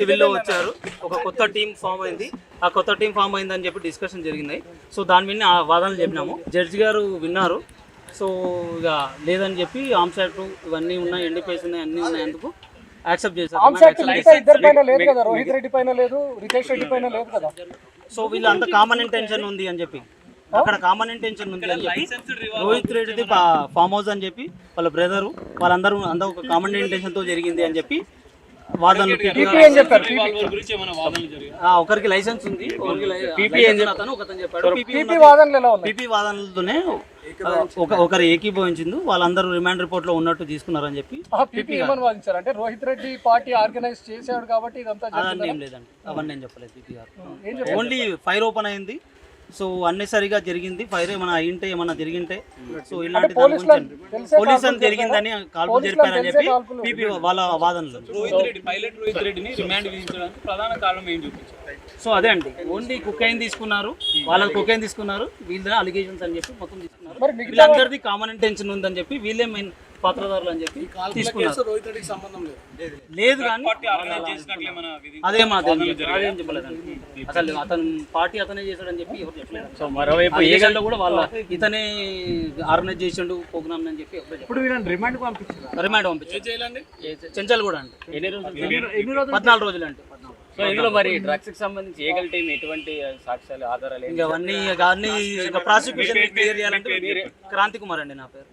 సివిల్లో వచ్చారు. ఒక కొత్త టీం ఫామ్ అయింది. ఆ కొత్త టీం ఫామ్ అయిందని చెప్పి డిస్కషన్ జరిగినాయి. సో దాని మీద ఆ వాదనలు చెప్పినాము. జడ్జి గారు విన్నారు. సో ఇక లేదని చెప్పి ఆర్మ్స్ యాక్ట్ ఇవన్నీ ఉన్నాయి, ఎన్డీపీఎస్ ఉన్నాయి, అన్నీ ఉన్నాయి, అందుకు యాక్సెప్ట్ చేశారు. రోహిత్ రెడ్డి పైన లేదు, రితేష్ రెడ్డి పైన లేదు కదా. సో వీళ్ళు అంత కామన్ ఇంటెన్షన్ ఉంది అని చెప్పి, అక్కడ కామన్ ఇంటెన్షన్ ఉంది అని చెప్పి, రోహిత్ రెడ్డిది ఫామ్ హౌస్ అని చెప్పి వాళ్ళ బ్రదరు వాళ్ళందరూ ఒక కామన్ ఇంటెన్షన్ తో జరిగింది అని చెప్పి వాదనలు. ఒకరికి లైసెన్స్ ఉంది, ఒకతను చెప్పాడు. పీపీ వాదనలతోనే ఒకరు ఏకీభవించింది. వాళ్ళందరూ రిమాండ్ రిపోర్ట్ లో ఉన్నట్టు తీసుకున్నారని చెప్పి అంటే రోహిత్ రెడ్డి పార్టీ ఆర్గనైజ్ చేశాడు కాబట్టి అదన్నీ ఏం లేదండి, అవన్నీ నేను చెప్పలేదు. పీపీ గారు ఓన్లీ ఫైర్ ఓపెన్ అయింది. సో అన్నెసరిగా జరిగింది. ఫైర్ ఏమైనా అయింటే ఏమైనా జరిగింటే, సో ఇలాంటి పోలీస్ అని జరిగిందని కాల్పులు జరిపారని చెప్పి పీపీ వాళ్ళ వాదనలు. రోహిత్ రెడ్డిని రిమాండ్ విధించడానికి ప్రధాన కారణం ఏం చూపించారు? సో అదే అండి, ఓన్లీ కుకైన్ తీసుకున్నారు, వాళ్ళకి కుకైన్ తీసుకున్నారు, వీళ్ళ అలిగేషన్స్ అని చెప్పి మొత్తం తీసుకున్నారు. వీళ్ళందరిది కామన్ ఇంటెన్షన్ ఉందని చెప్పి వీళ్ళే మెయిన్ పాత్రదారులు అని చెప్పి తీసుకున్నారు. లేదు కానీ అదేం చెప్పలేదండి. అసలు అతను పార్టీ అతనే చేశాడని చెప్పి ఎవరు చెప్పలేదు. సో మరోవైపు ఏజెంట్ కూడా వాళ్ళ ఇతనే ఆర్గనైజ్ చేసిండు ప్రోగ్రామ్ అని చెప్పి ఇప్పుడు రిమాండ్ పంపించారు. చెంచల్ కూడా అండి 14 రోజులు అంటే. సో ఇందులో మరి డ్రగ్స్ కి సంబంధించి ఏగల్ టీం ఎటువంటి సాక్ష్యాలు ఆధారాలు ఇంకా అవన్నీ ప్రాసిక్యూషన్ క్లియర్ చేయాలంటే క్రాంతి కుమార్ అండి నా పేరు.